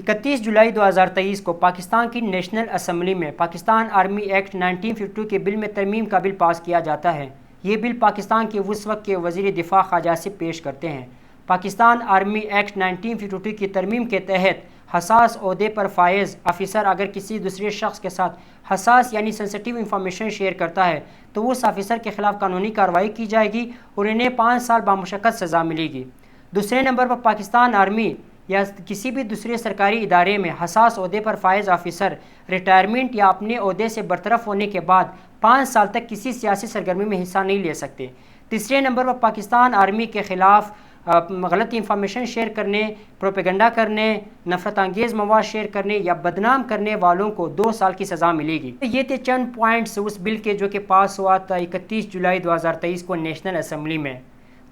31 जुलाई 2023 को पाकिस्तान की national assembly में पाकिस्तान आर्मी एक्ट 1952 के बिल में तरमीम का बिल पास किया जाता है। ये बिल पाकिस्तान के उस वक्त के वज़ीर दिफा ख़ाजा से पेश करते हैं। पाकिस्तान आर्मी एक्ट 1952 की तरमीम के तहत हसास ओहदे पर फायज़ ऑफिसर अगर किसी दूसरे शख्स के साथ हसास यानी सेंसिटिव इंफॉर्मेशन शेयर करता है तो उस ऑफिसर के ख़िलाफ़ कानूनी कार्रवाई की जाएगी और इन्हें 5 साल बामुशक्कत सज़ा मिलेगी। दूसरे नंबर पर पाकिस्तान आर्मी या किसी भी दूसरे सरकारी इदारे में हसास ओहदे पर फायज़ ऑफिसर रिटायरमेंट या अपने ओहदे से बरतरफ होने के बाद 5 साल तक किसी सियासी सरगर्मी में हिस्सा नहीं ले सकते। तीसरे नंबर पर पाकिस्तान आर्मी के ख़िलाफ़ गलत इंफॉर्मेशन शेयर करने, प्रोपेगेंडा करने, नफरत अंगेज़ मवाद शेयर करने या बदनाम करने वालों को 2 साल की सज़ा मिलेगी। ये थे चंद पॉइंट्स उस बिल के जो कि पास हुआ था 31 जुलाई 2023 को नेशनल असम्बली में।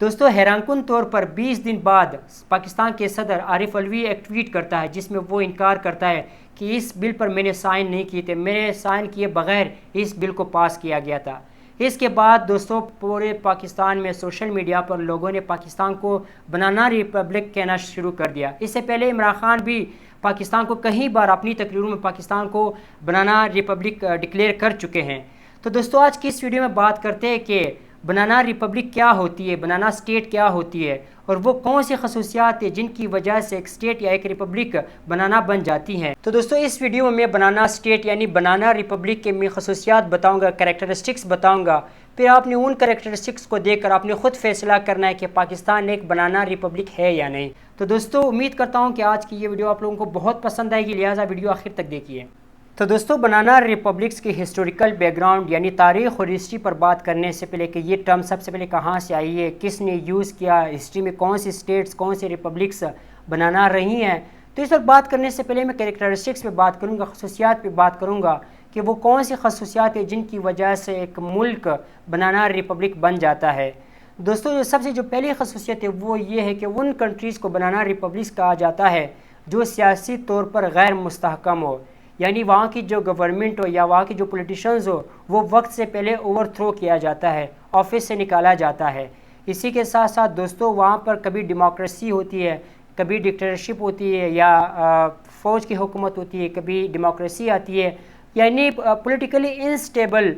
दोस्तों, हैरानकुन तौर पर 20 दिन बाद पाकिस्तान के सदर आरिफ अलवी एक ट्वीट करता है जिसमें वो इनकार करता है कि इस बिल पर मैंने साइन नहीं किए थे, मेरे साइन किए बगैर इस बिल को पास किया गया था। इसके बाद दोस्तों पूरे पाकिस्तान में सोशल मीडिया पर लोगों ने पाकिस्तान को बनाना रिपब्लिक कहना शुरू कर दिया। इससे पहले इमरान खान भी पाकिस्तान को कई बार अपनी तकरीरों में पाकिस्तान को बनाना रिपब्लिक डिक्लेयर कर चुके हैं। तो दोस्तों आज की इस वीडियो में बात करते हैं कि बनाना रिपब्लिक क्या होती है, बनाना स्टेट क्या होती है और वो कौन सी खसूसियात है जिनकी वजह से एक स्टेट या एक रिपब्लिक बनाना बन जाती हैं। तो दोस्तों इस वीडियो में मैं बनाना स्टेट यानी बनाना रिपब्लिक के मैं खसूसियात बताऊंगा, कैरेक्टरिस्टिक्स बताऊंगा। फिर आपने उन कैरेक्टरिस्टिक्स को देखकर आपने खुद फैसला करना है कि पाकिस्तान एक बनाना रिपब्लिक है या नहीं। तो दोस्तों उम्मीद करता हूँ कि आज की ये वीडियो आप लोगों को बहुत पसंद आएगी, लिहाजा वीडियो आखिर तक देखिए। तो दोस्तों बनाना रिपब्लिक्स की हिस्टोरिकल बैकग्राउंड यानी तारीख़ और हिस्ट्री पर बात करने से पहले कि ये टर्म सबसे पहले कहाँ से आई है, किसने यूज़ किया, हिस्ट्री में कौन सी स्टेट्स कौन सी रिपब्लिक्स बनाना रही हैं, तो इस पर बात करने से पहले मैं कैरेक्टरिस्टिक्स पे बात करूँगा, खसूसियात पे बात करूँगा कि वो कौन सी खसूसियात है जिनकी वजह से एक मुल्क बनाना रिपब्लिक बन जाता है। दोस्तों सबसे जो पहली खसूसियत है वो ये है कि उन कंट्रीज़ को बनाना रिपब्लिक्स कहा जाता है जो सियासी तौर पर गैर मुस्तहकम हो, यानी वहाँ की जो गवर्नमेंट हो या वहाँ की जो पॉलिटिशियंस हो वो वक्त से पहले ओवरथ्रो किया जाता है, ऑफिस से निकाला जाता है। इसी के साथ साथ दोस्तों वहाँ पर कभी डेमोक्रेसी होती है, कभी डिक्टेटरशिप होती है या फ़ौज की हुकूमत होती है, कभी डेमोक्रेसी आती है, यानी पॉलिटिकली इनस्टेबल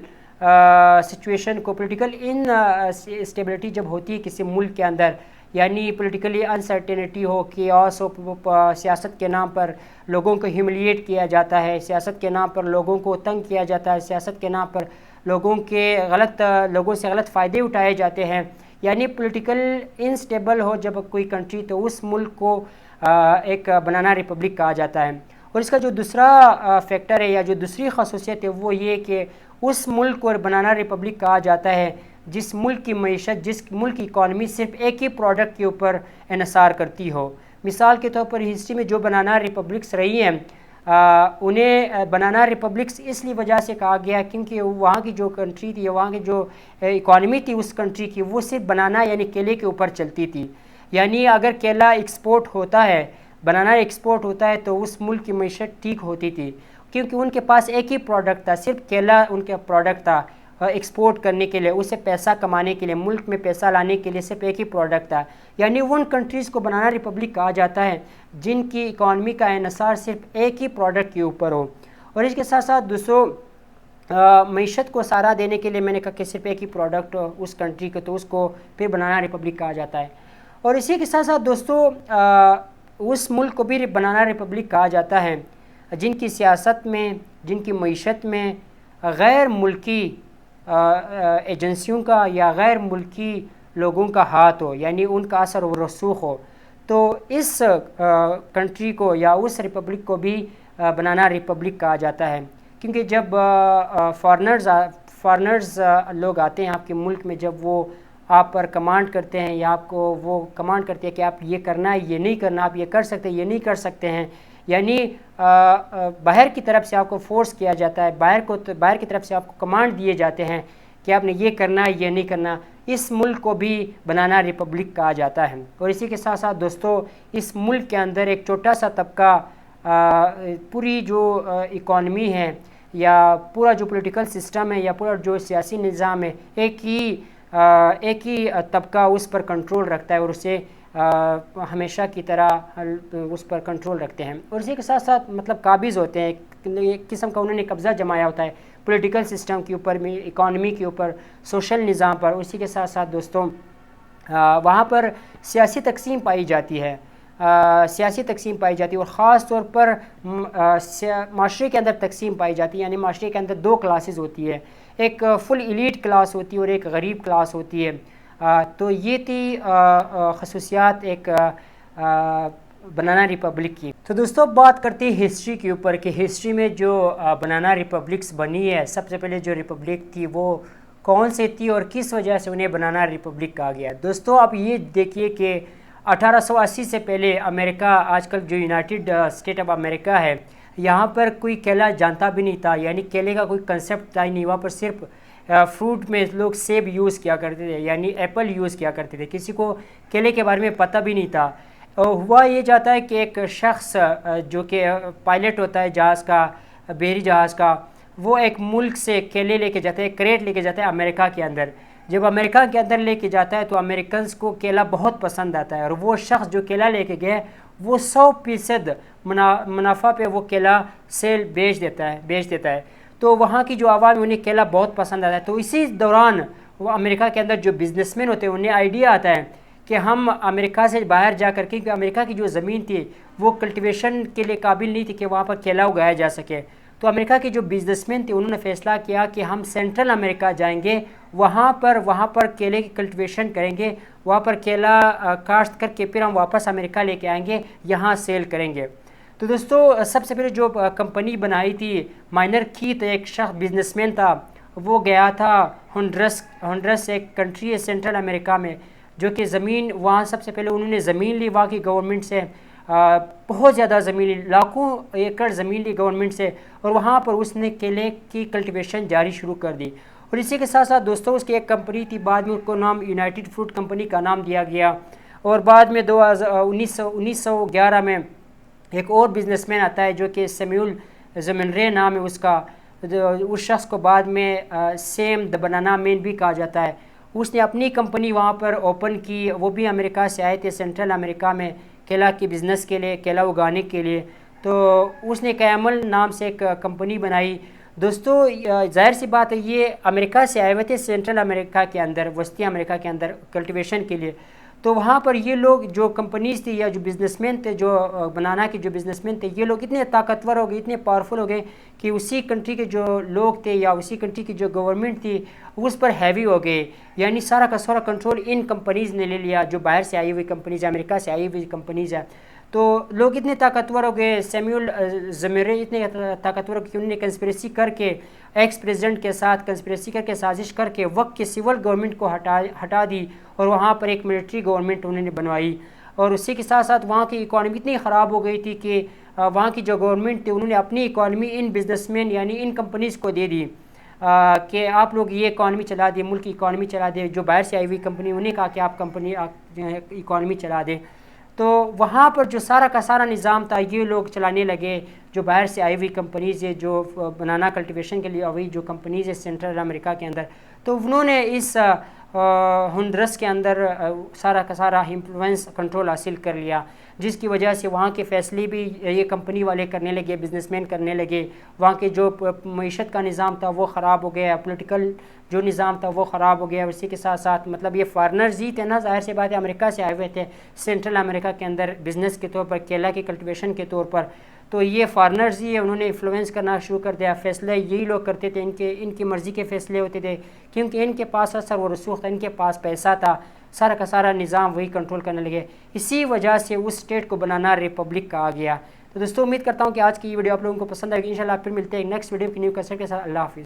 सिचुएशन को, पॉलिटिकल इनस्टेबिलिटी जब होती है किसी मुल्क के अंदर, यानी पॉलिटिकली अनसर्टेनिटी हो, केओस हो, सियासत के नाम पर लोगों को ह्यूमिलिएट किया जाता है, सियासत के नाम पर लोगों को तंग किया जाता है, सियासत के नाम पर लोगों से गलत फ़ायदे उठाए जाते हैं, यानी पॉलिटिकल इनस्टेबल हो जब कोई कंट्री तो उस मुल्क को एक बनाना रिपब्लिक कहा जाता है। और इसका जो दूसरा फैक्टर है या जो दूसरी खसूसियत है वो ये कि उस मुल्क को बनाना रिपब्लिक कहा जाता है जिस मुल्क की मईशत, जिस मुल्क की इकॉनमी सिर्फ एक ही प्रोडक्ट के ऊपर इन्हिसार करती हो। मिसाल के तौर पर हिस्ट्री में जो बनाना रिपब्लिक्स रही हैं उन्हें बनाना रिपब्लिक्स इसलिए वजह से कहा गया क्योंकि वहाँ की जो कंट्री थी, वहाँ की जो इकॉनमी थी उस कंट्री की, वो सिर्फ बनाना यानी केले के ऊपर चलती थी। यानी अगर केला एक्सपोर्ट होता है, बनाना एक्सपोर्ट होता है तो उस मुल्क की मईशत ठीक होती थी क्योंकि उनके पास एक ही प्रोडक्ट था, सिर्फ केला उनका प्रोडक्ट था एक्सपोर्ट करने के लिए, उससे पैसा कमाने के लिए, मुल्क में पैसा लाने के लिए सिर्फ एक ही प्रोडक्ट था। यानी उन कंट्रीज़ को बनाना रिपब्लिक कहा जाता है जिनकी इकॉनमी का इन्हिसार सिर्फ एक ही प्रोडक्ट के ऊपर हो। और इसके साथ साथ दोस्तों मईशत को सहारा देने के लिए मैंने कहा कि सिर्फ एक ही प्रोडक्ट हो उस कंट्री को, तो उसको फिर बनाना रिपब्लिक कहा जाता है। और इसी के साथ साथ दोस्तों उस मुल्क को भी बनाना रिपब्लिक कहा जाता है जिनकी सियासत में, जिनकी मईशत में गैर मुल्की एजेंसियों का या गैर मुल्की लोगों का हाथ हो, यानी उनका असर व रसूख हो। तो इस कंट्री को या उस रिपब्लिक को भी बनाना रिपब्लिक कहा जाता है क्योंकि जब फॉरेनर्स लोग आते हैं आपके मुल्क में, जब वो आप पर कमांड करते हैं या आपको वो कमांड करते हैं कि आप ये करना है, ये नहीं करना, आप ये कर सकते हैं, ये नहीं कर सकते हैं, यानी बाहर की तरफ से आपको फोर्स किया जाता है, बाहर की तरफ से आपको कमांड दिए जाते हैं कि आपने ये करना है, ये नहीं करना, इस मुल्क को भी बनाना रिपब्लिक कहा जाता है। और इसी के साथ साथ दोस्तों इस मुल्क के अंदर एक छोटा सा तबका पूरी जो इकॉनमी है या पूरा जो पॉलिटिकल सिस्टम है या पूरा जो सियासी निज़ाम है एक ही तबका उस पर कंट्रोल रखता है और उसे ہمیشہ کی طرح اس پر کنٹرول رکھتے ہیں، اور اسی کے ساتھ ساتھ مطلب قابض ہوتے ہیں، ایک قسم کا انہوں نے قبضہ جمایا ہوتا ہے پولیٹیکل سسٹم کے اوپر میں، اکانومی کے اوپر، سوشل نظام پر. اسی کے ساتھ ساتھ دوستوں وہاں پر سیاسی تقسیم پائی جاتی ہے، سیاسی تقسیم پائی جاتی ہے، اور خاص طور پر معاشرے کے اندر تقسیم پائی جاتی ہے. یعنی معاشرے کے اندر دو کلاسز ہوتی ہے، ایک فل ایلیٹ کلاس ہوتی ہے اور ایک غریب کلاس ہوتی ہے. تو یہ تھی خصوصیات ایک بنانا ریپبلک کی. تو دوستوں بات کرتے ہیں ہسٹری کے اوپر کہ ہسٹری میں جو بنانا ریپبلکس بنی ہے، سب سے پہلے جو ریپبلک تھی وہ کون سی تھی اور کس وجہ سے انہیں بنانا ریپبلک کہا گیا. دوستوں آپ یہ دیکھیے کہ 1880 سے پہلے امریکہ، آج کل جو یونائٹڈ اسٹیٹ آف امریکہ ہے، یہاں پر کوئی کیلا جانتا بھی نہیں تھا. یعنی کیلے کا کوئی کنسیپٹ تھا ہی نہیں. وہاں پر صرف فروٹ میں لوگ سیب یوز کیا کرتے تھے، یعنی ایپل یوز کیا کرتے تھے. کسی کو کیلے کے بارے میں پتہ بھی نہیں تھا. ہوا یہ جاتا ہے کہ ایک شخص جو کہ پائلٹ ہوتا ہے جہاز کا، بحری جہاز کا، وہ ایک ملک سے کیلے لے کے جاتا ہے، کریٹ لے کے جاتا ہے امریکہ کے اندر. جب امریکہ کے اندر لے کے جاتا ہے تو امریکنز کو کیلا بہت پسند آتا ہے، اور وہ شخص جو کیلا لے کے گئے وہ 100% منافع پہ وہ کیلا سیل بیچ دیتا ہے. تو وہاں کی جو عوام انہیں کیلا بہت پسند آتا ہے. تو اسی دوران وہ امریکہ کے اندر جو بزنس مین ہوتے ہیں انہیں آئیڈیا آتا ہے کہ ہم امریکہ سے باہر جا کر کے، کیونکہ امریکہ کی جو زمین تھی وہ کلٹیویشن کے لیے قابل نہیں تھی کہ وہاں پر کیلا اگایا جا سکے. تو امریکہ کے جو بزنس مین تھے انہوں نے فیصلہ کیا کہ ہم سینٹرل امریکہ جائیں گے، وہاں پر کیلے کی کلٹیویشن کریں گے، وہاں پر کیلا کاشت کر کے پھر ہم واپس امریکہ لے کے آئیں گے، یہاں سیل کریں گے. تو دوستو سب سے پہلے جو کمپنی بنائی تھی مائنر کیت، ایک شخص بزنس مین تھا، وہ گیا تھا ہنڈرس ایک کنٹری ہے سینٹرل امریکہ میں، جو کہ زمین وہاں سب سے پہلے انہوں نے زمین لی وہاں کی گورنمنٹ سے، بہت زیادہ زمین لی، لاکھوں ایکڑ زمین لی گورنمنٹ سے، اور وہاں پر اس نے کیلے کی کلٹیویشن جاری شروع کر دی. اور اسی کے ساتھ ساتھ دوستوں اس کی ایک کمپنی تھی، بعد میں اس کو نام یونائٹڈ فروٹ کمپنی کا نام دیا گیا. اور بعد میں 1911 میں ایک اور بزنس مین آتا ہے جو کہ سیمیول زمنرے نام ہے اس کا. اس شخص کو بعد میں سیم دا بنانا مین بھی کہا جاتا ہے. اس نے اپنی کمپنی وہاں پر اوپن کی، وہ بھی امریکہ سے آئے تھے سینٹرل امریکہ میں کیلا کی بزنس کے لیے، کیلا اگانے کے لیے. تو اس نے کیمل نام سے ایک کمپنی بنائی. دوستو ظاہر سی بات ہے یہ امریکہ سے آئے ہوئے تھے سینٹرل امریکہ کے اندر، وسطی امریکہ کے اندر کلٹیویشن کے لیے. تو وہاں پر یہ لوگ جو کمپنیز تھی یا جو بزنس مین تھے، جو بنانا کے جو بزنس مین تھے، یہ لوگ اتنے طاقتور ہو گئے، اتنے پاورفل ہو گئے کہ اسی کنٹری کے جو لوگ تھے یا اسی کنٹری کی جو گورنمنٹ تھی اس پر ہیوی ہو گئے. یعنی سارا کا سارا کنٹرول ان کمپنیز نے لے لیا، جو باہر سے آئی ہوئی کمپنیز، امریکہ سے آئی ہوئی کمپنیز ہیں. تو لوگ اتنے طاقتور ہو گئے، سیمیول زمیرے اتنے طاقتور ہو گئے کہ انہوں نے کنسپریسی کر کے ایکس پریزیڈنٹ کے ساتھ کنسپریسی کر کے سازش کر کے وقت کی سول گورنمنٹ کو ہٹا دی، اور وہاں پر ایک ملٹری گورنمنٹ انہوں نے بنوائی. اور اسی کے ساتھ ساتھ وہاں کی اکانومی اتنی خراب ہو گئی تھی کہ وہاں کی جو گورنمنٹ تھی انہوں نے اپنی اکانومی ان بزنس مین یعنی ان کمپنیز کو دے دی کہ آپ لوگ یہ اکانومی چلا دیں، ملک کی اکانومی چلا دیں. جو باہر سے آئی ہوئی کمپنی انہیں کہا کہ آپ کمپنی اکانومی چلا دیں. تو وہاں پر جو سارا کا سارا نظام تھا یہ لوگ چلانے لگے، جو باہر سے آئی ہوئی کمپنیز ہے، جو بنانا کلٹیویشن کے لیے آئی جو کمپنیز ہے سینٹرل امریکہ کے اندر. تو انہوں نے اس ہنڈرس کے اندر سارا کا سارا انفلوئنس کنٹرول حاصل کر لیا، جس کی وجہ سے وہاں کے فیصلے بھی یہ کمپنی والے کرنے لگے، بزنس مین کرنے لگے. وہاں کے جو معیشت کا نظام تھا وہ خراب ہو گیا، پولیٹیکل جو نظام تھا وہ خراب ہو گیا. اسی کے ساتھ ساتھ مطلب یہ فارنرز ہی تھے نا، ظاہر سی بات ہے امریکہ سے آئے ہوئے تھے سینٹرل امریکہ کے اندر بزنس کے طور پر، کیلا کی کلٹیویشن کے طور پر. تو یہ فارنرز ہی انہوں نے انفلوئنس کرنا شروع کر دیا. فیصلے یہی لوگ کرتے تھے، ان کی مرضی کے فیصلے ہوتے تھے، کیونکہ ان کے پاس اثر و رسوخ تھا، ان کے پاس پیسہ تھا، سارا کا سارا نظام وہی کنٹرول کرنے لگے. اسی وجہ سے اس اسٹیٹ کو بنانا ریپبلک کہا گیا. تو دوستوں امید کرتا ہوں کہ آج کی یہ ویڈیو آپ لوگوں کو پسند آئے گی. انشاءاللہ پھر ملتے ہیں نیکسٹ ویڈیو کی نیو کنسپٹ کے ساتھ. اللہ حافظ.